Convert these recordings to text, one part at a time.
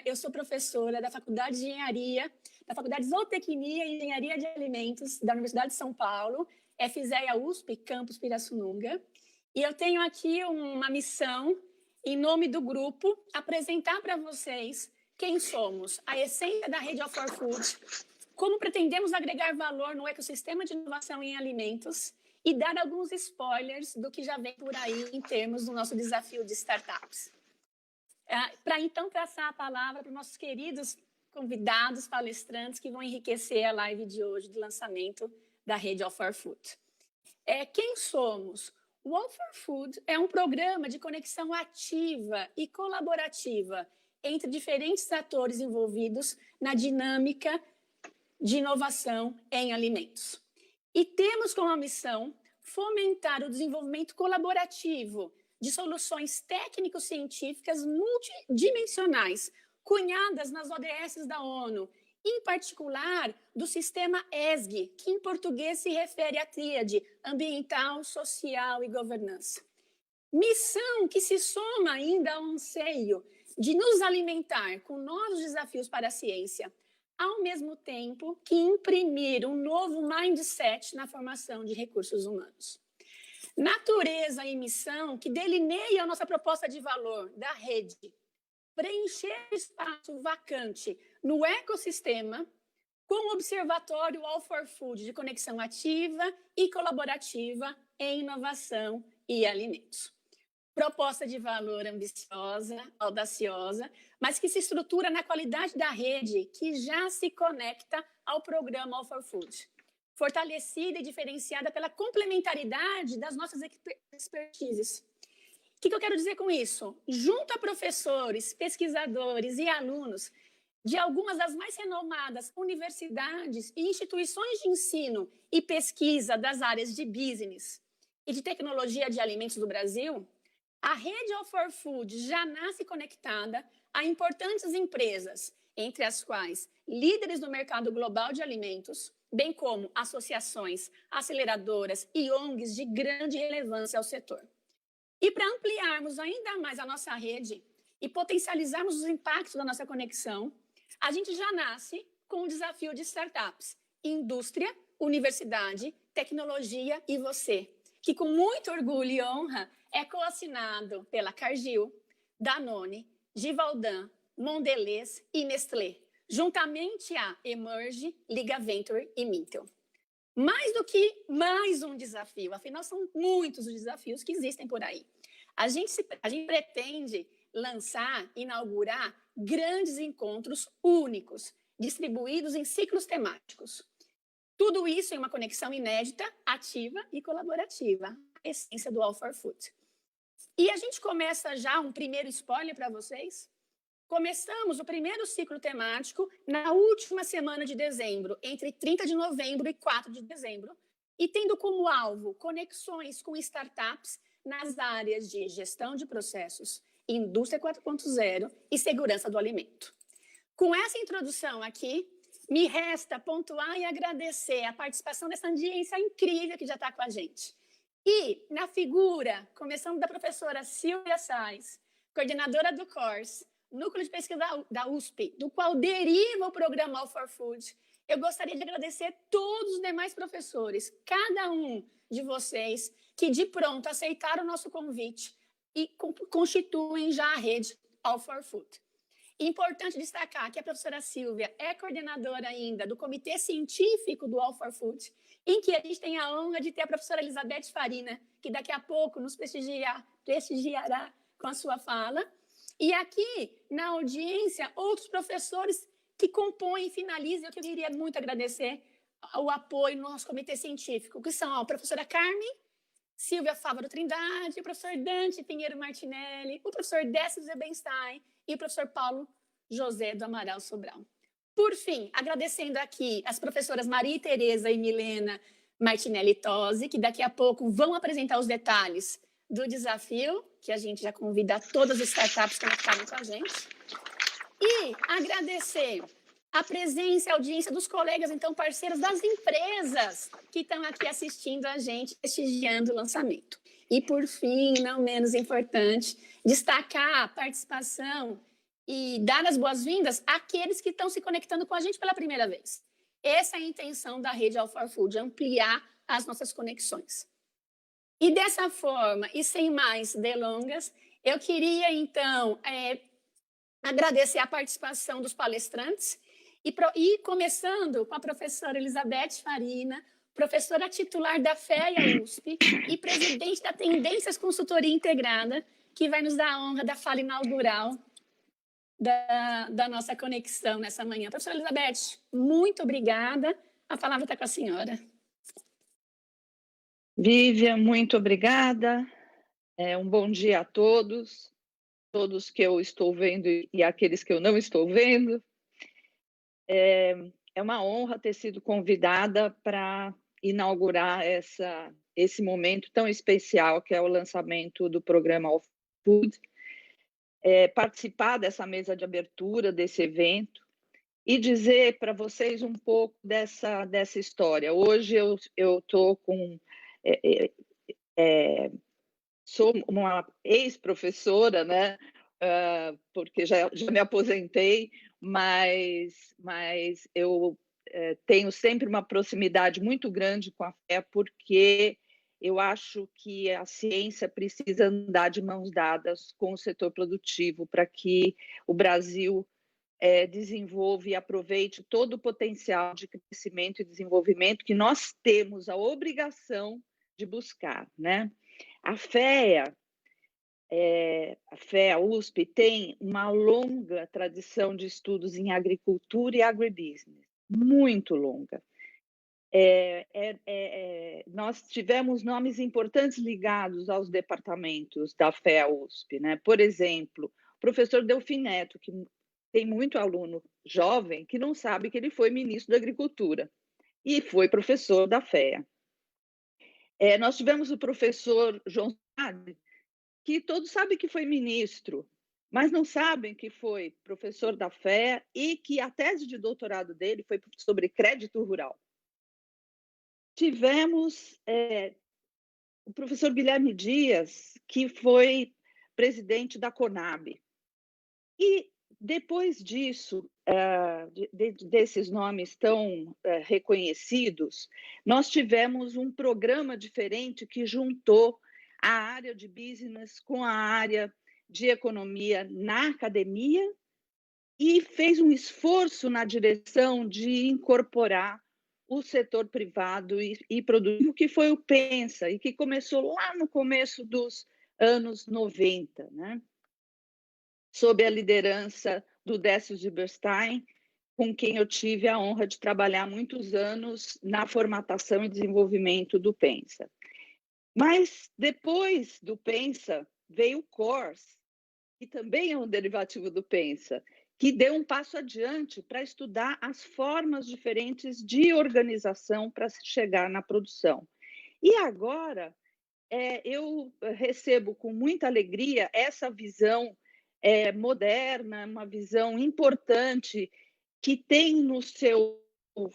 Eu sou professora da Faculdade de Engenharia, da Faculdade de Zootecnia e Engenharia de Alimentos da Universidade de São Paulo, FZEA USP, Campus Pirassununga. E eu tenho aqui uma missão, em nome do grupo, apresentar para vocês quem somos, a essência da rede All for Food, como pretendemos agregar valor no ecossistema de inovação em alimentos e dar alguns spoilers do que já vem por aí em termos do nosso desafio de startups. Para então passar a palavra para os nossos queridos convidados, palestrantes, que vão enriquecer a live de hoje de lançamento da rede All for Food. Quem somos? O All for Food é um programa de conexão ativa e colaborativa entre diferentes atores envolvidos na dinâmica de inovação em alimentos. E temos como missão fomentar o desenvolvimento colaborativo de soluções técnico-científicas multidimensionais, cunhadas nas ODS da ONU, em particular do sistema ESG, que em português se refere à tríade ambiental, social e governança. Missão que se soma ainda ao anseio de nos alimentar com novos desafios para a ciência, ao mesmo tempo que imprimir um novo mindset na formação de recursos humanos. Natureza e missão que delineia a nossa proposta de valor da rede, preencher espaço vacante no ecossistema com o Observatório All for Food de conexão ativa e colaborativa em inovação e alimentos. Proposta de valor ambiciosa, audaciosa, mas que se estrutura na qualidade da rede que já se conecta ao programa All for Food, fortalecida e diferenciada pela complementaridade das nossas expertises. O que eu quero dizer com isso? Junto a professores, pesquisadores e alunos de algumas das mais renomadas universidades e instituições de ensino e pesquisa das áreas de business e de tecnologia de alimentos do Brasil, a rede All for Food já nasce conectada a importantes empresas, entre as quais líderes do mercado global de alimentos, bem como associações, aceleradoras e ONGs de grande relevância ao setor. E para ampliarmos ainda mais a nossa rede e potencializarmos os impactos da nossa conexão, a gente já nasce com o desafio de startups, indústria, universidade, tecnologia e você, que com muito orgulho e honra é coassinado pela Cargill, Danone, Givaudan, Mondelez e Nestlé, juntamente a Emerge, Liga Venture e Mintel. Mais do que mais um desafio, afinal são muitos os desafios que existem por aí. A gente pretende lançar, inaugurar grandes encontros únicos, distribuídos em ciclos temáticos. Tudo isso em uma conexão inédita, ativa e colaborativa, a essência do All for Food. E a gente começa já um primeiro spoiler para vocês. Começamos o primeiro ciclo temático na última semana de dezembro, entre 30 de novembro e 4 de dezembro, e tendo como alvo conexões com startups nas áreas de gestão de processos, indústria 4.0 e segurança do alimento. Com essa introdução aqui, me resta pontuar e agradecer a participação dessa audiência incrível que já está com a gente. E na figura, começando da professora Silvia Sais, coordenadora do CORS, Núcleo de Pesquisa da USP, do qual deriva o programa All for Food, eu gostaria de agradecer todos os demais professores, cada um de vocês que de pronto aceitaram o nosso convite e constituem já a rede All for Food. Importante destacar que a professora Silvia é coordenadora ainda do Comitê Científico do All for Food, em que a gente tem a honra de ter a professora Elizabeth Farina, que daqui a pouco nos prestigiará com a sua fala. E aqui, na audiência, outros professores que compõem e finalizam, eu queria muito agradecer o apoio no nosso comitê científico, que são a professora Carmen, Silvia Fávaro Trindade, o professor Dante Pinheiro Martinelli, o professor Décio Zebenstein e o professor Paulo José do Amaral Sobral. Por fim, agradecendo aqui as professoras Maria Tereza e Milena Martinelli Tosi, que daqui a pouco vão apresentar os detalhes do desafio, que a gente já convida todas as startups que conectaram com a gente. E agradecer a presença e a audiência dos colegas, então, parceiros das empresas que estão aqui assistindo a gente, prestigiando o lançamento. E, por fim, não menos importante, destacar a participação e dar as boas-vindas àqueles que estão se conectando com a gente pela primeira vez. Essa é a intenção da rede All for Food, ampliar as nossas conexões. E dessa forma, e sem mais delongas, eu queria, então, agradecer a participação dos palestrantes, e começando com a professora Elizabeth Farina, professora titular da FEA USP e presidente da Tendências Consultoria Integrada, que vai nos dar a honra da fala inaugural da nossa conexão nessa manhã. Professora Elizabeth, muito obrigada. A palavra está com a senhora. Vivian, muito obrigada. Um bom dia a todos que eu estou vendo e aqueles que eu não estou vendo. É uma honra ter sido convidada para inaugurar esse momento tão especial que é o lançamento do programa All Food, participar dessa mesa de abertura desse evento e dizer para vocês um pouco dessa história. Hoje eu estou com... sou uma ex-professora, né? Porque já me aposentei, mas eu tenho sempre uma proximidade muito grande com a fé, porque eu acho que a ciência precisa andar de mãos dadas com o setor produtivo para que o Brasil desenvolva e aproveite todo o potencial de crescimento e desenvolvimento que nós temos a obrigação de buscar, né? A FEA USP, tem uma longa tradição de estudos em agricultura e agribusiness, muito longa. Nós tivemos nomes importantes ligados aos departamentos da FEA USP, né? Por exemplo, o professor Delfim Neto, que tem muito aluno jovem que não sabe que ele foi ministro da Agricultura e foi professor da FEA. Nós tivemos o professor João Sade, que todos sabem que foi ministro, mas não sabem que foi professor da FEA e que a tese de doutorado dele foi sobre crédito rural. Tivemos o professor Guilherme Dias, que foi presidente da Conab. E depois disso, desses nomes tão reconhecidos, nós tivemos um programa diferente que juntou a área de business com a área de economia na academia e fez um esforço na direção de incorporar o setor privado e produtivo, que foi o Pensa, e que começou lá no começo dos anos 90, né? Sob a liderança do Décio Zilberstein, com quem eu tive a honra de trabalhar muitos anos na formatação e desenvolvimento do Pensa. Mas depois do Pensa veio o CORS, que também é um derivativo do Pensa, que deu um passo adiante para estudar as formas diferentes de organização para se chegar na produção. E agora eu recebo com muita alegria essa visão moderna, uma visão importante que tem no seu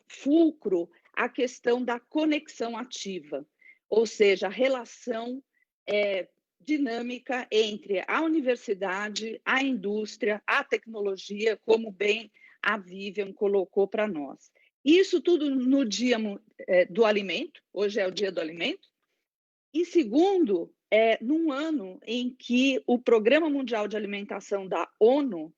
fulcro a questão da conexão ativa, ou seja, a relação dinâmica entre a universidade, a indústria, a tecnologia, como bem a Vivian colocou para nós. Isso tudo no dia do alimento, hoje é o dia do alimento, e segundo, num ano em que o Programa Mundial de Alimentação da ONU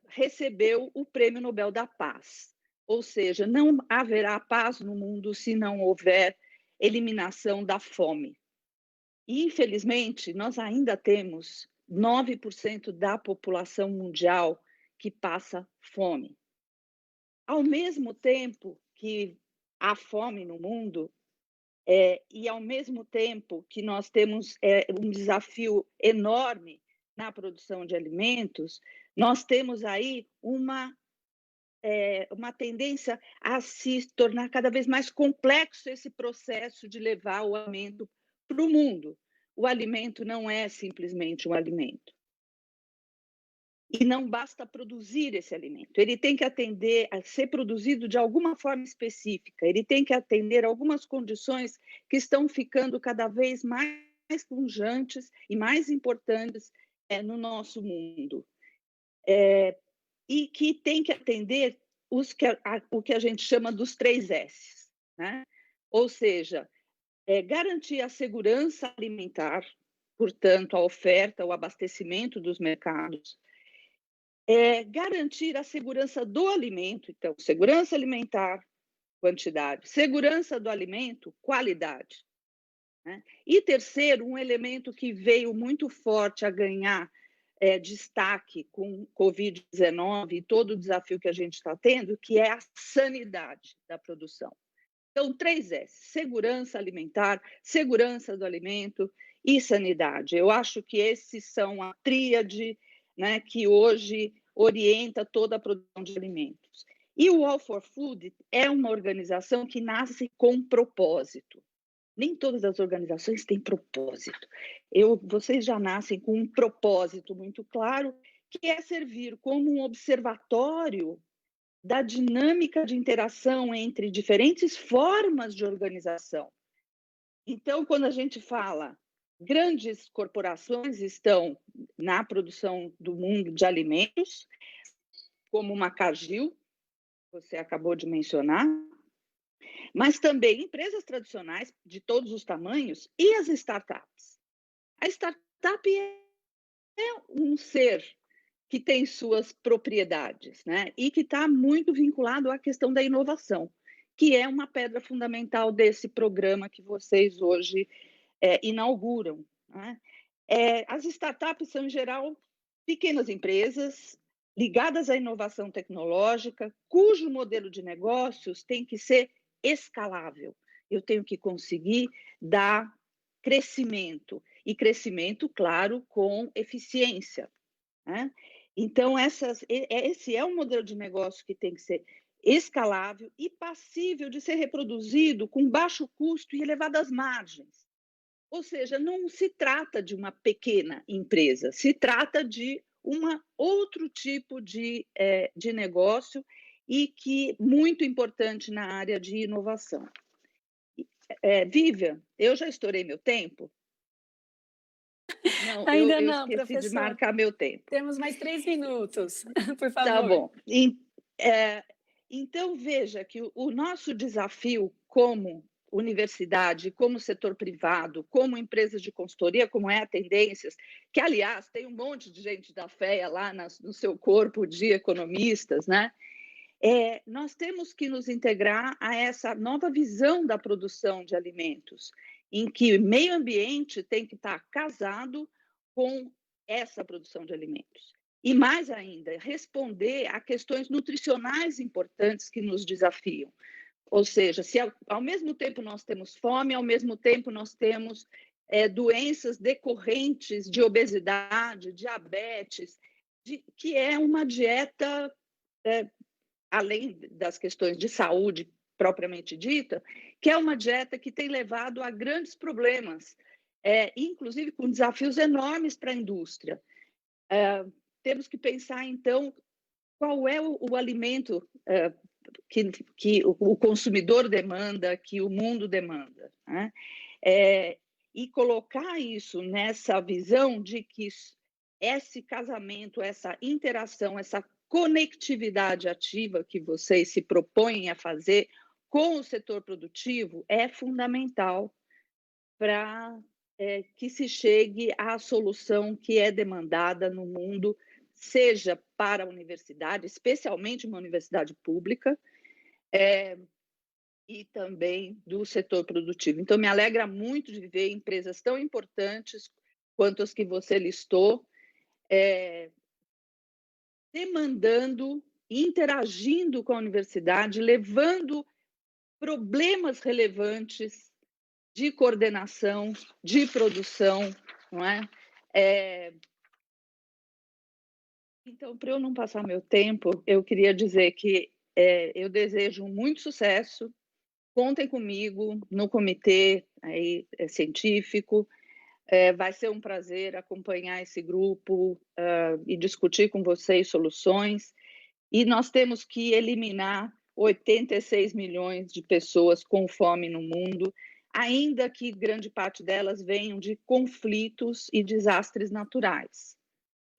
recebeu o Prêmio Nobel da Paz. Ou seja, não haverá paz no mundo se não houver eliminação da fome. E, infelizmente, nós ainda temos 9% da população mundial que passa fome. Ao mesmo tempo que há fome no mundo, e ao mesmo tempo que nós temos um desafio enorme na produção de alimentos, nós temos aí uma tendência a se tornar cada vez mais complexo esse processo de levar o alimento para o mundo. O alimento não é simplesmente um alimento. E não basta produzir esse alimento. Ele tem que atender a ser produzido de alguma forma específica. Ele tem que atender a algumas condições que estão ficando cada vez mais pujantes e mais importantes no nosso mundo. e que tem que atender o que a gente chama dos 3 S's, né? Ou seja, garantir a segurança alimentar, portanto, a oferta, o abastecimento dos mercados, garantir a segurança do alimento, então, segurança alimentar, quantidade, segurança do alimento, qualidade, né? E terceiro, um elemento que veio muito forte a ganhar destaque com Covid-19 e todo o desafio que a gente está tendo, que é a sanidade da produção. Então, 3 S: segurança alimentar, segurança do alimento e sanidade. Eu acho que esses são a tríade, né, que hoje orienta toda a produção de alimentos. E o All for Food é uma organização que nasce com propósito. Nem todas as organizações têm propósito. Vocês já nascem com um propósito muito claro, que é servir como um observatório da dinâmica de interação entre diferentes formas de organização. Então, quando a gente fala, grandes corporações estão na produção do mundo de alimentos, como uma Cargill, você acabou de mencionar, mas também empresas tradicionais de todos os tamanhos e as startups. A startup é um ser que tem suas propriedades, né? E que está muito vinculado à questão da inovação, que é uma pedra fundamental desse programa que vocês hoje inauguram, né? As startups são, em geral, pequenas empresas ligadas à inovação tecnológica, cujo modelo de negócios tem que ser escalável. Eu tenho que conseguir dar crescimento, e crescimento, claro, com eficiência, né? Então, esse é um modelo de negócio que tem que ser escalável e passível de ser reproduzido com baixo custo e elevadas margens. Ou seja, não se trata de uma pequena empresa, se trata de outro tipo de negócio e que muito importante na área de inovação. Vivian, eu já estourei meu tempo? Não, Ainda eu não, esqueci de professor. marcar meu tempo. Temos mais 3 minutos, por favor. Tá bom. Então, veja que o nosso desafio como universidade, como setor privado, como empresas de consultoria, como é a Tendências, que, aliás, tem um monte de gente da FEA lá no seu corpo de economistas, né? Nós temos que nos integrar a essa nova visão da produção de alimentos, em que o meio ambiente tem que estar casado com essa produção de alimentos. E mais ainda, responder a questões nutricionais importantes que nos desafiam. Ou seja, se ao mesmo tempo nós temos fome, ao mesmo tempo nós temos doenças decorrentes de obesidade, diabetes, que é uma dieta, além das questões de saúde propriamente dita, que é uma dieta que tem levado a grandes problemas, inclusive com desafios enormes para a indústria. Temos que pensar, então, qual é o alimento que o consumidor demanda, que o mundo demanda, né? E colocar isso nessa visão de que esse casamento, essa interação, essa conectividade ativa que vocês se propõem a fazer com o setor produtivo é fundamental para que se chegue à solução que é demandada no mundo, seja para a universidade, especialmente uma universidade pública, e também do setor produtivo. Então, me alegra muito de ver empresas tão importantes quanto as que você listou, demandando, interagindo com a universidade, levando problemas relevantes de coordenação, de produção, não é? Então, para eu não passar meu tempo, eu queria dizer que eu desejo muito sucesso, contem comigo no comitê aí, científico, vai ser um prazer acompanhar esse grupo e discutir com vocês soluções, e nós temos que eliminar 86 milhões de pessoas com fome no mundo, ainda que grande parte delas venham de conflitos e desastres naturais.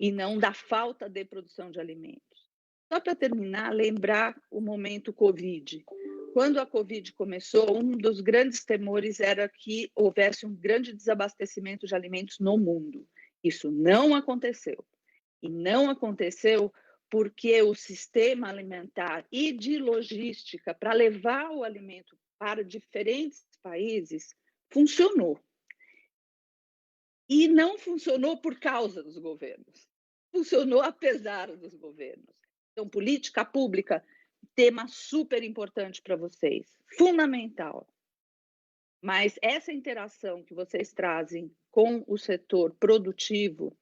e não da falta de produção de alimentos. Só para terminar, lembrar o momento Covid. Quando a Covid começou, um dos grandes temores era que houvesse um grande desabastecimento de alimentos no mundo. Isso não aconteceu. E não aconteceu porque o sistema alimentar e de logística para levar o alimento para diferentes países funcionou. E não funcionou por causa dos governos. Funcionou apesar dos governos. Então, política pública, tema super importante para vocês, fundamental. Mas essa interação que vocês trazem com o setor produtivo,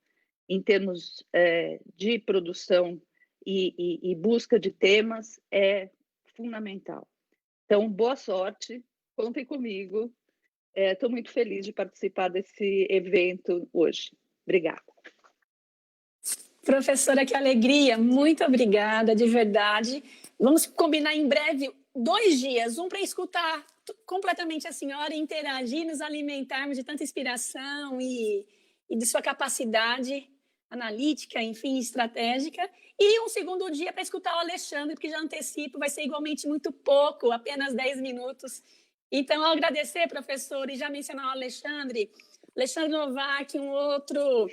em termos de produção e busca de temas, é fundamental. Então, boa sorte, contem comigo. Estou muito feliz de participar desse evento hoje. Obrigada. Professora, que alegria, muito obrigada, de verdade. Vamos combinar em breve 2 dias, um para escutar completamente a senhora, interagir, nos alimentarmos de tanta inspiração e de sua capacidade analítica, enfim, estratégica, e um segundo dia para escutar o Alexandre, porque já antecipo, vai ser igualmente muito pouco, apenas 10 minutos. Então, ao agradecer, professor, e já mencionar o Alexandre Novak, um outro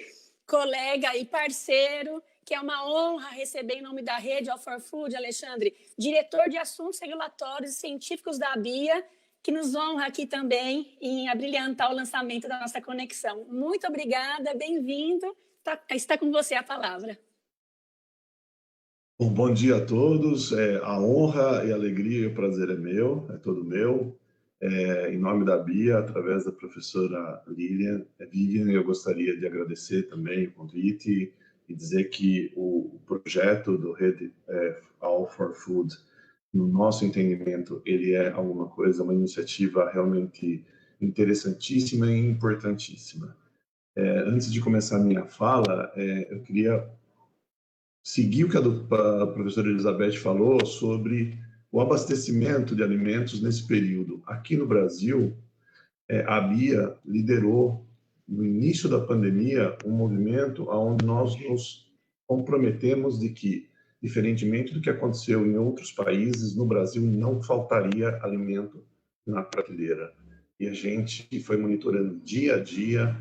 colega e parceiro, que é uma honra receber em nome da rede All for Food, Alexandre, diretor de assuntos regulatórios e científicos da BIA, que nos honra aqui também em abrilhantar o lançamento da nossa conexão. Muito obrigada, bem-vindo. Está com você a palavra. Bom dia a todos. A honra e a alegria e o prazer é meu, é todo meu. Em nome da BIA, através da professora Vivian, eu gostaria de agradecer também o convite e dizer que o projeto do Rede All for Food, no nosso entendimento, ele é alguma coisa, uma iniciativa realmente interessantíssima e importantíssima. Antes de começar a minha fala, eu queria seguir o que a professora Elizabeth falou sobre o abastecimento de alimentos nesse período. Aqui no Brasil, a BIA liderou, no início da pandemia, um movimento onde nós nos comprometemos de que, diferentemente do que aconteceu em outros países, no Brasil não faltaria alimento na prateleira. E a gente foi monitorando dia a dia,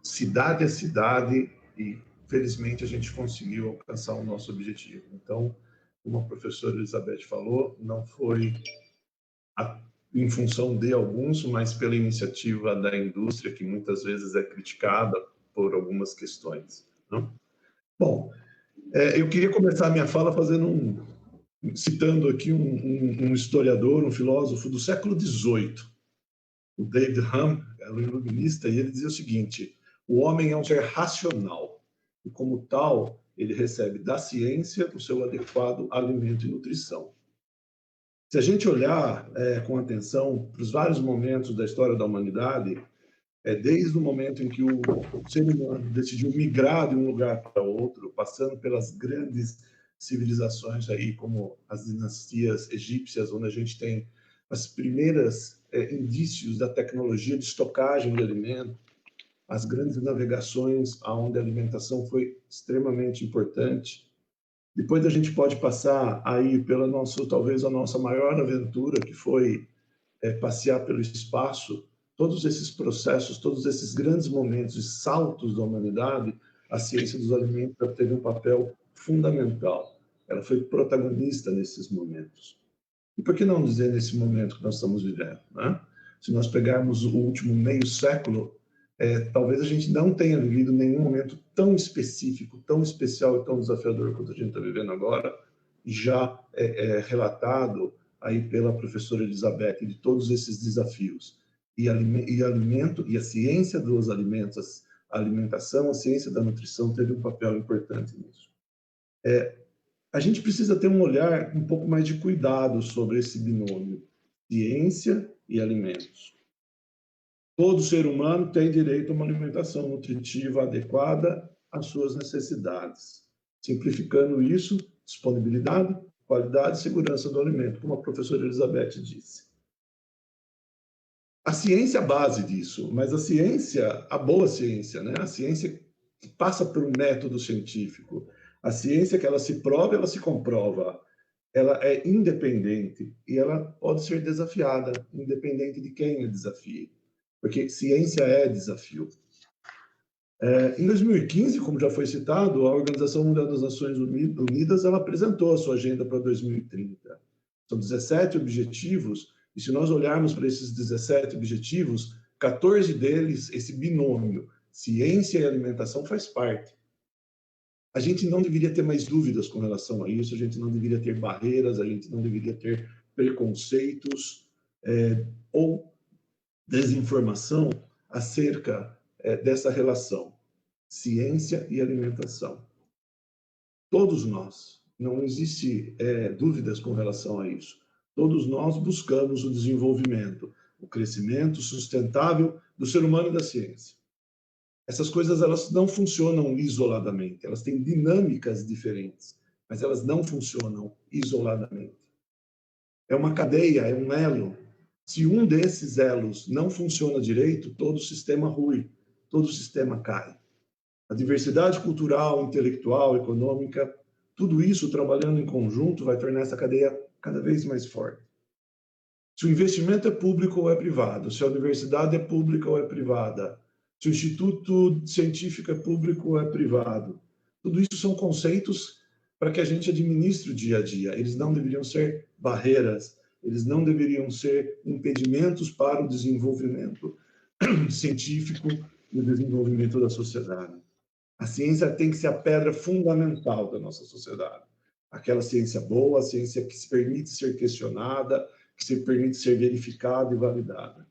cidade a cidade, e felizmente a gente conseguiu alcançar o nosso objetivo. Então, como a professora Elizabeth falou, não foi em função de alguns, mas pela iniciativa da indústria, que muitas vezes é criticada por algumas questões. Não? Bom, eu queria começar a minha fala citando aqui um historiador, um filósofo do século XVIII, o David Hume, era um iluminista, e ele dizia o seguinte: o homem é um ser racional, e como tal, ele recebe da ciência o seu adequado alimento e nutrição. Se a gente olhar com atenção para os vários momentos da história da humanidade, desde o momento em que o ser humano decidiu migrar de um lugar para outro, passando pelas grandes civilizações aí, como as dinastias egípcias, onde a gente tem as primeiras indícios da tecnologia de estocagem de alimento, as grandes navegações, onde a alimentação foi extremamente importante. Depois a gente pode passar aí talvez a nossa maior aventura, que foi passear pelo espaço. Todos esses processos, todos esses grandes momentos e saltos da humanidade, a ciência dos alimentos teve um papel fundamental. Ela foi protagonista nesses momentos. E por que não dizer nesse momento que nós estamos vivendo, né? Se nós pegarmos o último meio século, talvez a gente não tenha vivido nenhum momento tão específico, tão especial e tão desafiador quanto a gente está vivendo agora, já relatado aí pela professora Elizabeth, de todos esses desafios. E alimento, e a ciência dos alimentos, a alimentação, a ciência da nutrição teve um papel importante nisso. A gente precisa ter um olhar um pouco mais de cuidado sobre esse binômio, ciência e alimentos. Todo ser humano tem direito a uma alimentação nutritiva adequada às suas necessidades. Simplificando isso, disponibilidade, qualidade e segurança do alimento, como a professora Elizabeth disse. A ciência é a base disso, mas a boa ciência, né? A ciência que passa pelo método científico. A ciência que ela se prova, ela se comprova. Ela é independente e ela pode ser desafiada, independente de quem a desafie. Porque ciência é desafio. Em 2015, como já foi citado, a Organização Mundial das Nações Unidas ela apresentou a sua agenda para 2030. São 17 objetivos, e se nós olharmos para esses 17 objetivos, 14 deles, esse binômio, ciência e alimentação, faz parte. A gente não deveria ter mais dúvidas com relação a isso, a gente não deveria ter barreiras, a gente não deveria ter preconceitos ou desinformação acerca dessa relação, ciência e alimentação. Todos nós, não existe dúvidas com relação a isso, todos nós buscamos o desenvolvimento, o crescimento sustentável do ser humano e da ciência. Essas coisas elas não funcionam isoladamente, elas têm dinâmicas diferentes, mas elas não funcionam isoladamente. É uma cadeia, é um elo. Se um desses elos não funciona direito, todo o sistema rui, todo o sistema cai. A diversidade cultural, intelectual, econômica, tudo isso trabalhando em conjunto vai tornar essa cadeia cada vez mais forte. Se o investimento é público ou é privado, se a universidade é pública ou é privada, se o instituto científico é público ou é privado, tudo isso são conceitos para que a gente administre o dia a dia. Eles não deveriam ser barreiras, eles não deveriam ser impedimentos para o desenvolvimento científico e o desenvolvimento da sociedade. A ciência tem que ser a pedra fundamental da nossa sociedade. Aquela ciência boa, a ciência que se permite ser questionada, que se permite ser verificada e validada.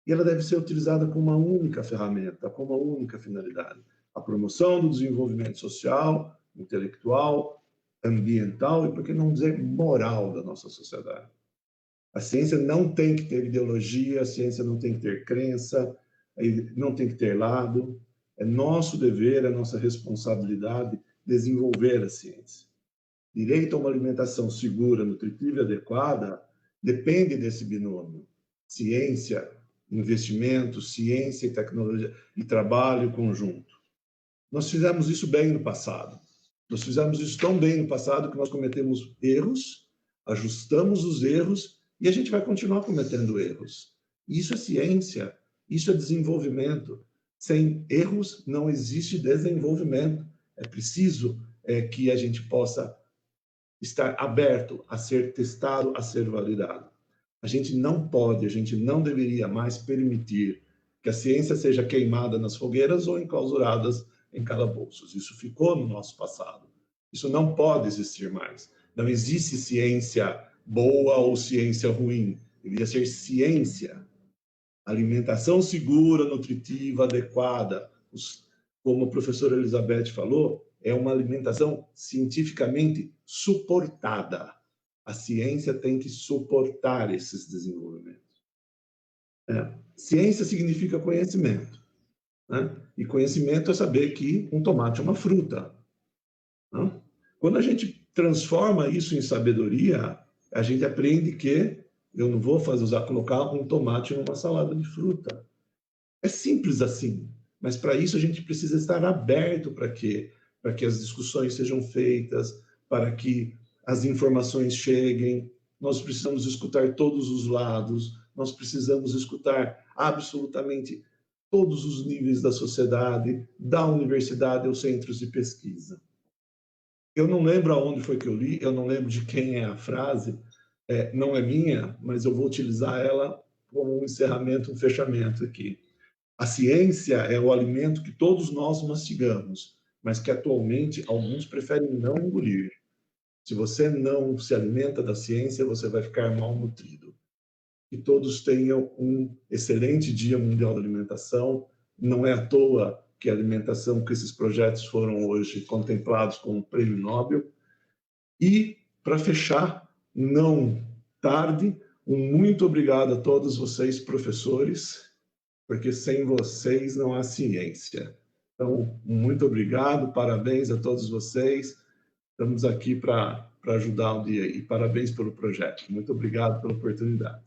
E ela deve ser utilizada com uma única ferramenta, com uma única finalidade: a promoção do desenvolvimento social, intelectual, ambiental e, por que não dizer, moral da nossa sociedade. A ciência não tem que ter ideologia, a ciência não tem que ter crença, não tem que ter lado. É nosso dever, é nossa responsabilidade desenvolver a ciência. Direito a uma alimentação segura, nutritiva e adequada depende desse binômio: ciência, investimento, ciência e tecnologia e trabalho conjunto. Nós fizemos isso bem no passado. Nós fizemos isso tão bem no passado que nós cometemos erros, ajustamos os erros e a gente vai continuar cometendo erros. Isso é ciência, isso é desenvolvimento. Sem erros não existe desenvolvimento. É preciso que a gente possa estar aberto a ser testado, a ser validado. A gente não pode, a gente não deveria mais permitir que a ciência seja queimada nas fogueiras ou enclausurada em calabouços. Isso ficou no nosso passado. Isso não pode existir mais. Não existe ciência boa ou ciência ruim. Deveria ser ciência. Alimentação segura, nutritiva, adequada. Como a professora Elizabeth falou, é uma alimentação cientificamente suportada. A ciência tem que suportar esses desenvolvimentos. Ciência significa conhecimento, né? E conhecimento é saber que um tomate é uma fruta, né? Quando a gente transforma isso em sabedoria, a gente aprende que eu não vou colocar um tomate numa salada de fruta. É simples assim, mas para isso a gente precisa estar aberto para que as discussões sejam feitas, para que as informações cheguem. Nós precisamos escutar todos os lados, nós precisamos escutar absolutamente todos os níveis da sociedade, da universidade aos centros de pesquisa. Eu não lembro aonde foi que eu li, eu não lembro de quem é a frase, não é minha, mas eu vou utilizar ela como um encerramento, um fechamento aqui. A ciência é o alimento que todos nós mastigamos, mas que atualmente alguns preferem não engolir. Se você não se alimenta da ciência, você vai ficar mal nutrido. Que todos tenham um excelente Dia Mundial da Alimentação. Não é à toa que a alimentação, que esses projetos foram hoje contemplados com o Prêmio Nobel. E, para fechar, não tarde, um muito obrigado a todos vocês, professores, porque sem vocês não há ciência. Então, muito obrigado, parabéns a todos vocês. Estamos aqui para ajudar o dia e parabéns pelo projeto. Muito obrigado pela oportunidade.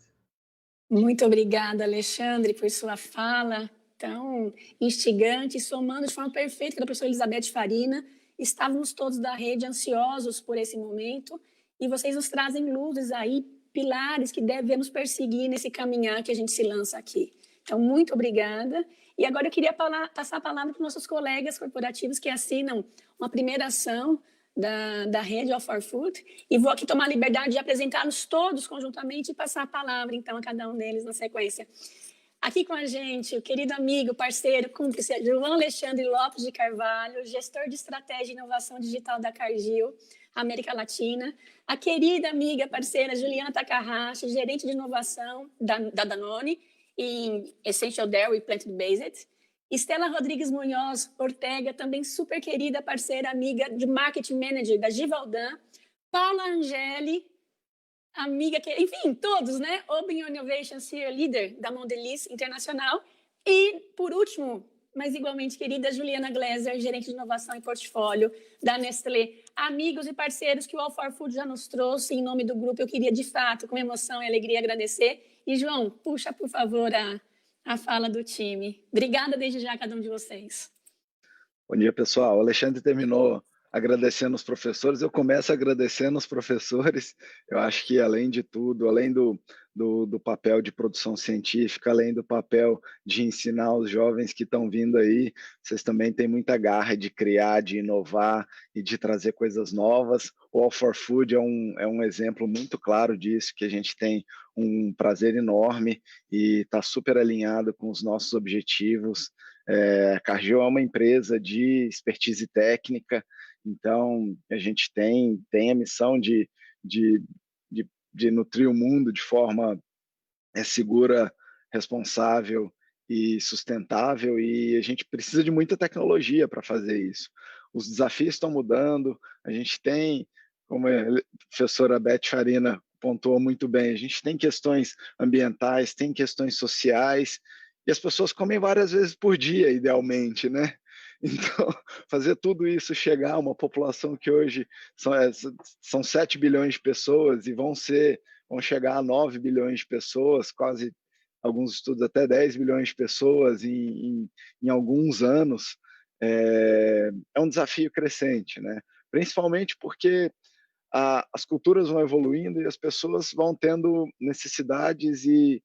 Muito obrigada, Alexandre, por sua fala. tão instigante, somando de forma perfeita com a professora Elizabeth Farina. Estávamos todos da rede ansiosos por esse momento e vocês nos trazem luzes aí, pilares que devemos perseguir nesse caminhar que a gente se lança aqui. Então, muito obrigada. E agora eu queria passar a palavra para os nossos colegas corporativos que assinam uma primeira ação da rede All for Food, e vou aqui tomar a liberdade de apresentá-los todos conjuntamente e passar a palavra, então, a cada um deles na sequência. Aqui com a gente, o querido amigo, parceiro, cúmplice, João Alexandre Lopes de Carvalho, gestor de estratégia e inovação digital da Cargill, América Latina. A querida amiga, parceira, Juliana Takahashi, gerente de inovação da Danone, em Essential Dairy e Plant Based. Estela Rodrigues Munhoz Ortega, também super querida parceira, amiga de Marketing Manager da Givaudan. Paula Angeli, amiga, enfim, todos, né? Open Innovation Senior Leader da Mondelez Internacional. E, por último, mas igualmente querida, Juliana Gleiser, gerente de inovação e portfólio da Nestlé. Amigos e parceiros que o All for Food já nos trouxe, em nome do grupo, eu queria, de fato, com emoção e alegria, agradecer. E, João, puxa, por favor, a fala do time. Obrigada desde já a cada um de vocês. Bom dia, pessoal. O Alexandre terminou agradecendo os professores. Eu começo agradecendo os professores. Eu acho que, além de tudo, além do papel de produção científica, além do papel de ensinar os jovens que estão vindo aí, vocês também têm muita garra de criar, de inovar e de trazer coisas novas. O All for Food é um exemplo muito claro disso, que a gente tem um prazer enorme e está super alinhado com os nossos objetivos. A Cargill é uma empresa de expertise técnica, então a gente tem a missão de nutrir o mundo de forma segura, responsável e sustentável, e a gente precisa de muita tecnologia para fazer isso. Os desafios estão mudando, a gente tem, como a professora Beth Farina pontuou muito bem, a gente tem questões ambientais, tem questões sociais, e as pessoas comem várias vezes por dia, idealmente, né? Então, fazer tudo isso chegar a uma população que hoje são 7 bilhões de pessoas e vão chegar a 9 bilhões de pessoas, quase, alguns estudos, até 10 bilhões de pessoas em alguns anos, é um desafio crescente, né? Principalmente porque as culturas vão evoluindo e as pessoas vão tendo necessidades e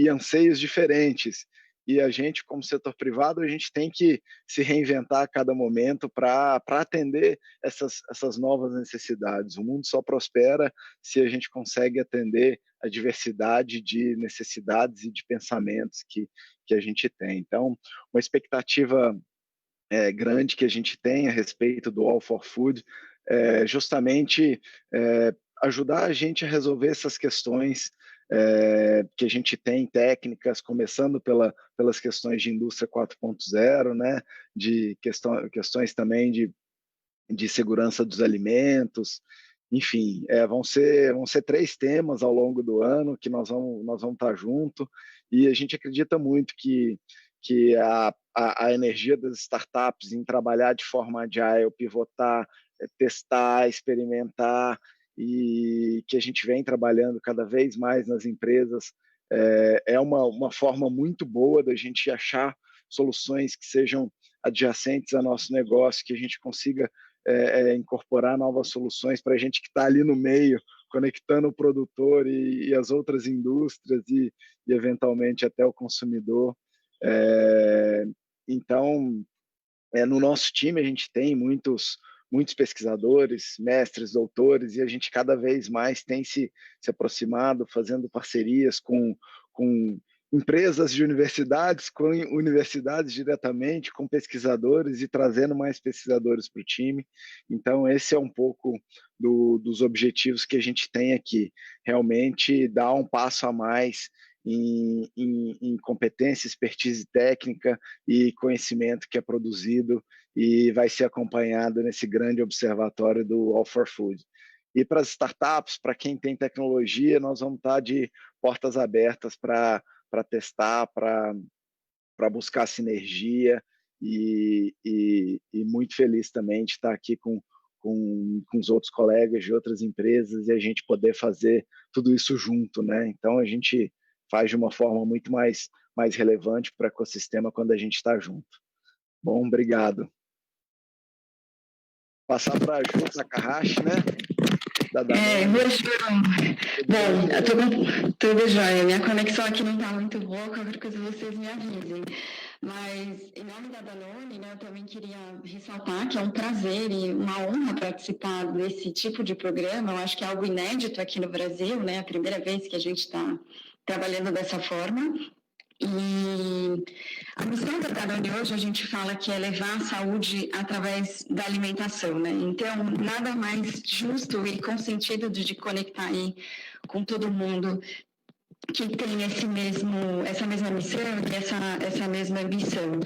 anseios diferentes. E a gente, como setor privado, a gente tem que se reinventar a cada momento para atender essas novas necessidades. O mundo só prospera se a gente consegue atender a diversidade de necessidades e de pensamentos que a gente tem. Então, uma expectativa grande que a gente tem a respeito do All for Food é justamente ajudar a gente a resolver essas questões que a gente tem técnicas, começando pelas questões de indústria 4.0, né, de questões também de segurança dos alimentos, enfim, vão ser 3 temas ao longo do ano que nós vamos estar junto, e a gente acredita muito que a energia das startups em trabalhar de forma agile, pivotar, testar, experimentar, e que a gente vem trabalhando cada vez mais nas empresas, é uma forma muito boa da gente achar soluções que sejam adjacentes ao nosso negócio, que a gente consiga incorporar novas soluções para a gente que está ali no meio, conectando o produtor e as outras indústrias e eventualmente até o consumidor. Então, no nosso time a gente tem muitos pesquisadores, mestres, doutores, e a gente cada vez mais tem se aproximado, fazendo parcerias com empresas de universidades, com universidades diretamente, com pesquisadores e trazendo mais pesquisadores para o time. Então, esse é um pouco dos objetivos que a gente tem aqui, realmente dar um passo a mais em competência, expertise técnica e conhecimento que é produzido e vai ser acompanhado nesse grande observatório do All for Food. E para as startups, para quem tem tecnologia, nós vamos estar de portas abertas para testar, para buscar sinergia e muito feliz também de estar aqui com os outros colegas de outras empresas e a gente poder fazer tudo isso junto, né? Então, a gente faz de uma forma muito mais mais relevante para o ecossistema quando a gente está junto. Bom, obrigado. Passar para a Ju Takahashi, né? Bom, tudo jóia. Minha conexão aqui não está muito boa, qualquer coisa vocês me avisem. Mas, em nome da Danone, né, eu também queria ressaltar que é um prazer e uma honra participar desse tipo de programa. Eu acho que é algo inédito aqui no Brasil, né? A primeira vez que a gente está trabalhando dessa forma. E a missão da Danone hoje, a gente fala que é levar a saúde através da alimentação, né? Então, nada mais justo e com sentido de conectar aí com todo mundo que tem essa mesma missão e essa mesma ambição.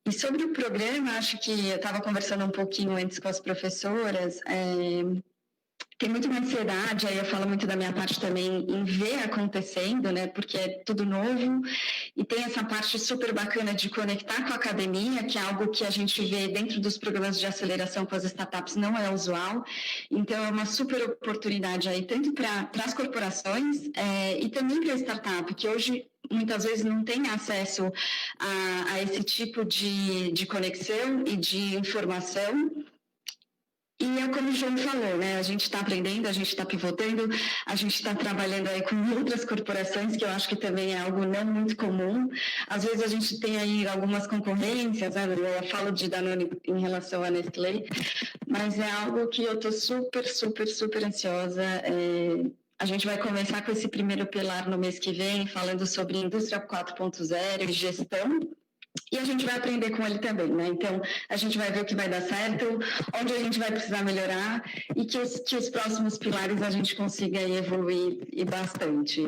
E sobre o programa, acho que eu estava conversando um pouquinho antes com as professoras, tem muito uma ansiedade, aí eu falo muito da minha parte também, em ver acontecendo, né, porque é tudo novo, e tem essa parte super bacana de conectar com a academia, que é algo que a gente vê dentro dos programas de aceleração com as startups, não é usual, então é uma super oportunidade aí, tanto para as corporações e também para a startup, que hoje muitas vezes não tem acesso a esse tipo de conexão e de informação. E é como o João falou, né? A gente está aprendendo, a gente está pivotando, a gente está trabalhando aí com outras corporações, que eu acho que também é algo não muito comum. Às vezes a gente tem aí algumas concorrências, né? Eu falo de Danone em relação à Nestlé, mas é algo que eu estou super ansiosa. A gente vai começar com esse primeiro pilar no mês que vem, falando sobre indústria 4.0 e gestão. E a gente vai aprender com ele também, né? Então, a gente vai ver o que vai dar certo, onde a gente vai precisar melhorar e que os próximos pilares a gente consiga evoluir e bastante.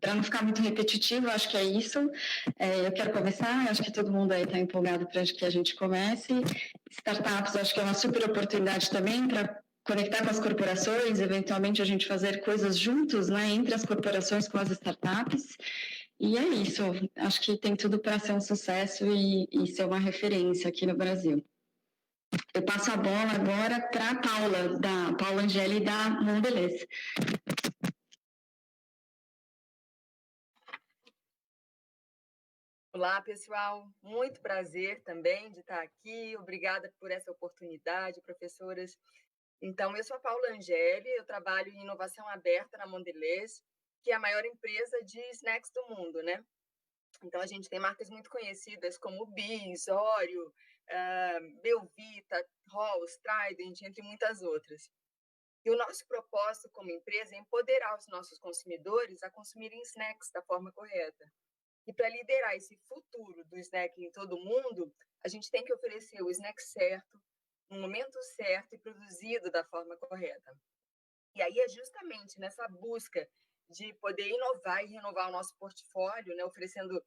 Para não ficar muito repetitivo, acho que é isso. Eu quero começar, acho que todo mundo aí está empolgado para que a gente comece. Startups, acho que é uma super oportunidade também para conectar com as corporações, eventualmente a gente fazer coisas juntos, né? Entre as corporações com as startups. E é isso, acho que tem tudo para ser um sucesso e ser uma referência aqui no Brasil. Eu passo a bola agora para a Paula Angeli da Mondelez. Olá, pessoal. Muito prazer também de estar aqui. Obrigada por essa oportunidade, professoras. Então, eu sou a Paula Angeli, eu trabalho em inovação aberta na Mondelez, que é a maior empresa de snacks do mundo, né? Então, a gente tem marcas muito conhecidas como Bis, Oreo, Belvita, Halls, Trident, entre muitas outras. E o nosso propósito como empresa é empoderar os nossos consumidores a consumirem snacks da forma correta. E para liderar esse futuro do snack em todo o mundo, a gente tem que oferecer o snack certo, no momento certo e produzido da forma correta. E aí é justamente nessa busca de poder inovar e renovar o nosso portfólio, né, oferecendo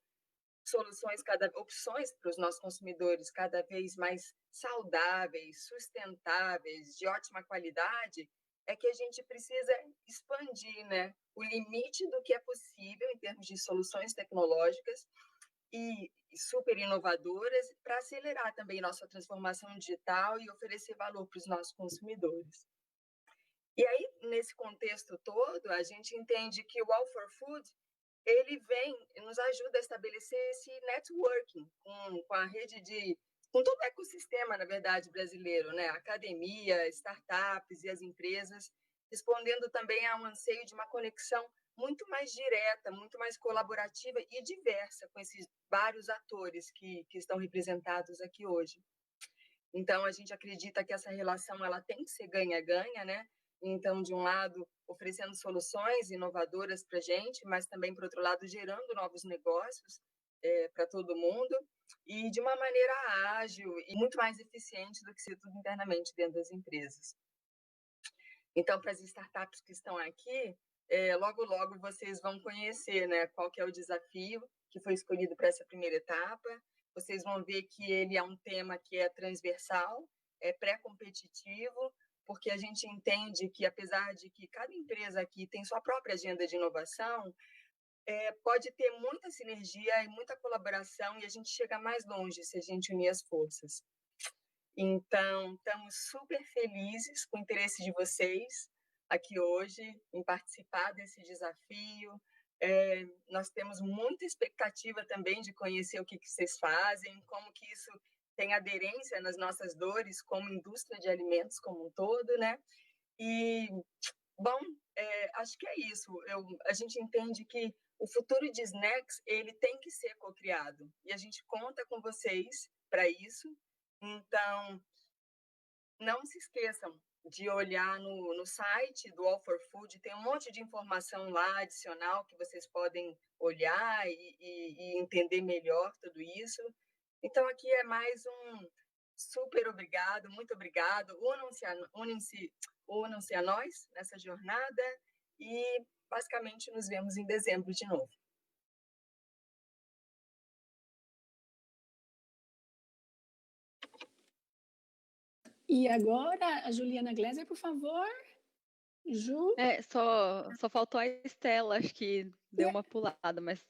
opções para os nossos consumidores cada vez mais saudáveis, sustentáveis, de ótima qualidade, é que a gente precisa expandir, né, o limite do que é possível em termos de soluções tecnológicas e super inovadoras para acelerar também nossa transformação digital e oferecer valor para os nossos consumidores. E aí, nesse contexto todo, a gente entende que o All for Food ele vem e nos ajuda a estabelecer esse networking com a rede com todo o ecossistema, na verdade, brasileiro, né? Academia, startups e as empresas, respondendo também a um anseio de uma conexão muito mais direta, muito mais colaborativa e diversa com esses vários atores que estão representados aqui hoje. Então, a gente acredita que essa relação ela tem que ser ganha-ganha, né? Então, de um lado, oferecendo soluções inovadoras para a gente, mas também, por outro lado, gerando novos negócios para todo mundo e de uma maneira ágil e muito mais eficiente do que ser tudo internamente dentro das empresas. Então, para as startups que estão aqui, logo vocês vão conhecer, né, qual que é o desafio que foi escolhido para essa primeira etapa. Vocês vão ver que ele é um tema que é transversal, é pré-competitivo, porque a gente entende que, apesar de que cada empresa aqui tem sua própria agenda de inovação, pode ter muita sinergia e muita colaboração e a gente chega mais longe se a gente unir as forças. Então, estamos super felizes com o interesse de vocês aqui hoje em participar desse desafio. Nós temos muita expectativa também de conhecer o que vocês fazem, como que isso tem aderência nas nossas dores como indústria de alimentos como um todo, né? E, bom, acho que é isso. A gente entende que o futuro de snacks, ele tem que ser cocriado. E a gente conta com vocês para isso. Então, não se esqueçam de olhar no site do All for Food, tem um monte de informação lá adicional que vocês podem olhar e entender melhor tudo isso. Então, aqui é mais um super obrigado, muito obrigado. Unam-se a nós nessa jornada e, basicamente, nos vemos em dezembro de novo. E agora, a Juliana Gleiser, por favor. Ju? Só faltou a Estela, acho que deu uma pulada, mas...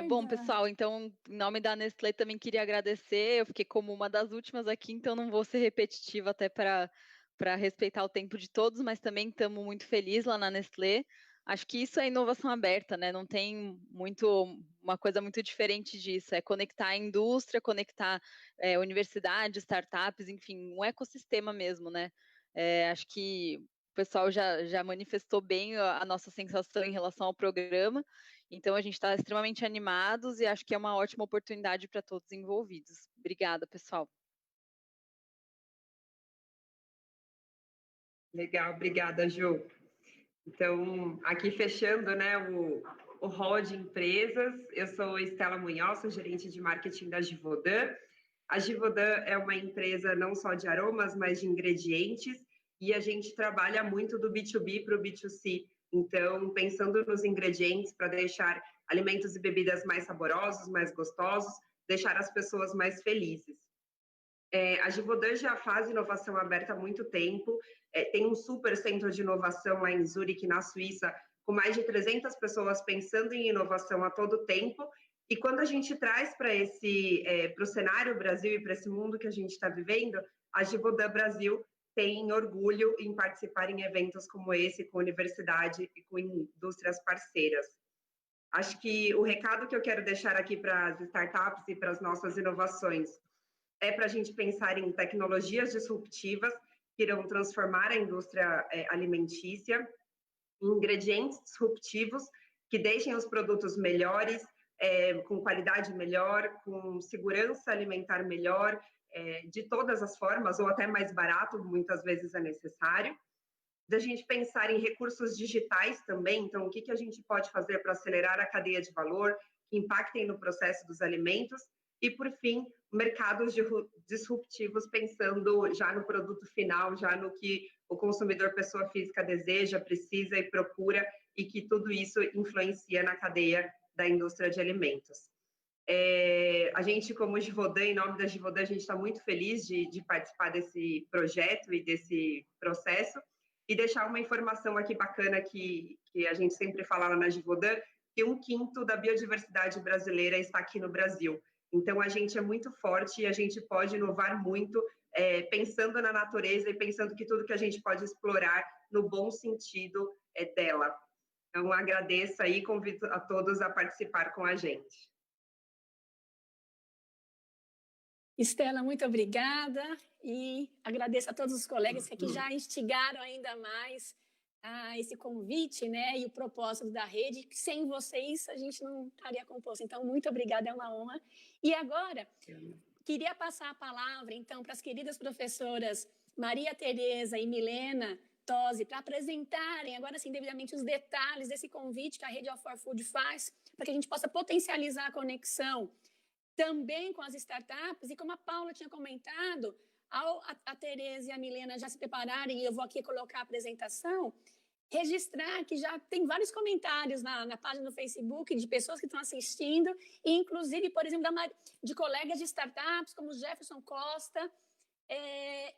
Bom, pessoal, então, em nome da Nestlé, também queria agradecer. Eu fiquei como uma das últimas aqui, então não vou ser repetitiva até para respeitar o tempo de todos, mas também estamos muito felizes lá na Nestlé. Acho que isso é inovação aberta, né? Não tem uma coisa muito diferente disso. É conectar a indústria, conectar universidades, startups, enfim, um ecossistema mesmo, né? Acho que o pessoal já manifestou bem a nossa sensação em relação ao programa. Então, a gente está extremamente animados e acho que é uma ótima oportunidade para todos envolvidos. Obrigada, pessoal. Legal, obrigada, Ju. Então, aqui fechando, né, o hall de empresas, eu sou Estela Munhoz, sou gerente de marketing da Givaudan. A Givaudan é uma empresa não só de aromas, mas de ingredientes, e a gente trabalha muito do B2B para o B2C. Então, pensando nos ingredientes para deixar alimentos e bebidas mais saborosos, mais gostosos, deixar as pessoas mais felizes. A Givaudan já faz inovação aberta há muito tempo, tem um super centro de inovação lá em Zurique, na Suíça, com mais de 300 pessoas pensando em inovação a todo tempo, e quando a gente traz para o cenário Brasil e para esse mundo que a gente está vivendo, a Givaudan Brasil tem orgulho em participar em eventos como esse, com universidade e com indústrias parceiras. Acho que o recado que eu quero deixar aqui para as startups e para as nossas inovações é para a gente pensar em tecnologias disruptivas que irão transformar a indústria alimentícia, em ingredientes disruptivos que deixem os produtos melhores, com qualidade melhor, com segurança alimentar melhor, de todas as formas, ou até mais barato, muitas vezes é necessário. Da gente pensar em recursos digitais também, então o que a gente pode fazer para acelerar a cadeia de valor, que impactem no processo dos alimentos, e por fim, mercados disruptivos, pensando já no produto final, já no que o consumidor pessoa física deseja, precisa e procura, e que tudo isso influencia na cadeia da indústria de alimentos. A gente, como Givaudan, em nome da Givaudan, a gente está muito feliz de participar desse projeto e desse processo, e deixar uma informação aqui bacana que a gente sempre fala lá na Givaudan, que 1/5 da biodiversidade brasileira está aqui no Brasil. Então, a gente é muito forte e a gente pode inovar muito, pensando na natureza e pensando que tudo que a gente pode explorar no bom sentido dela. Então, agradeço aí e convido a todos a participar com a gente. Estela, muito obrigada e agradeço a todos os colegas que aqui já instigaram ainda mais esse convite, né, e o propósito da rede. Sem vocês, a gente não estaria composto. Então, muito obrigada, é uma honra. E agora, queria passar a palavra, então, para as queridas professoras Maria Tereza e Milena Tosi, para apresentarem agora, sim, devidamente os detalhes desse convite que a Rede All for Food faz, para que a gente possa potencializar a conexão também com as startups, e como a Paula tinha comentado, a Tereza e a Milena já se prepararem, e eu vou aqui colocar a apresentação, registrar que já tem vários comentários na página do Facebook de pessoas que estão assistindo, e inclusive, por exemplo, de colegas de startups, como Jefferson Costa,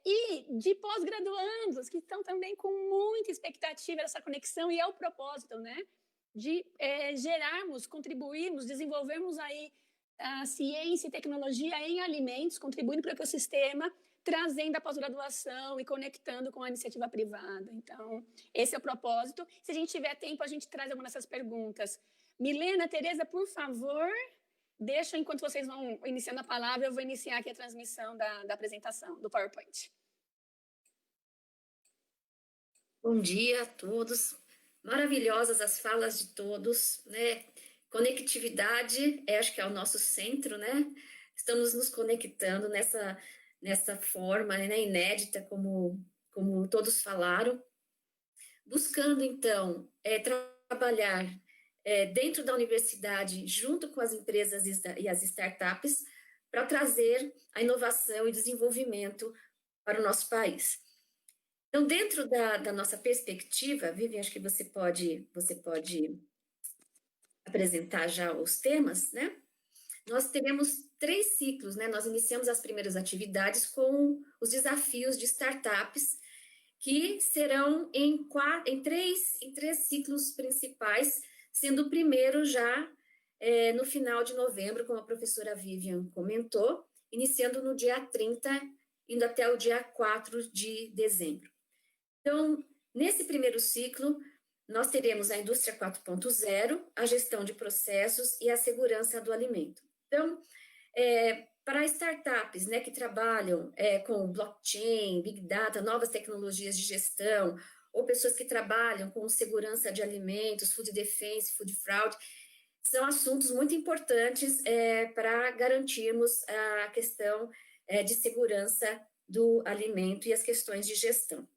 e de pós-graduandos, que estão também com muita expectativa dessa conexão, e é o propósito, né, de gerarmos, contribuirmos, desenvolvermos aí a ciência e tecnologia em alimentos, contribuindo para o ecossistema, trazendo a pós-graduação e conectando com a iniciativa privada. Então, esse é o propósito. Se a gente tiver tempo, a gente traz alguma dessas perguntas. Milena, Tereza, por favor, deixa, enquanto vocês vão iniciando a palavra, eu vou iniciar aqui a transmissão da apresentação, do PowerPoint. Bom dia a todos. Maravilhosas as falas de todos, né? Conectividade, acho que é o nosso centro, né? Estamos nos conectando nessa forma, né, inédita, como todos falaram, buscando, então, trabalhar dentro da universidade, junto com as empresas e as startups, para trazer a inovação e desenvolvimento para o nosso país. Então, dentro da nossa perspectiva, Vivian, acho que você pode apresentar já os temas, né? Nós teremos 3 ciclos, né? Nós iniciamos as primeiras atividades com os desafios de startups, que serão em 3 ciclos principais, sendo o primeiro já no final de novembro, como a professora Vivian comentou, iniciando no dia 30, indo até o dia 4 de dezembro. Então, nesse primeiro ciclo, nós teremos a indústria 4.0, a gestão de processos e a segurança do alimento. Então, para startups, né, que trabalham com blockchain, big data, novas tecnologias de gestão, ou pessoas que trabalham com segurança de alimentos, food defense, food fraud, são assuntos muito importantes para garantirmos a questão de segurança do alimento e as questões de gestão.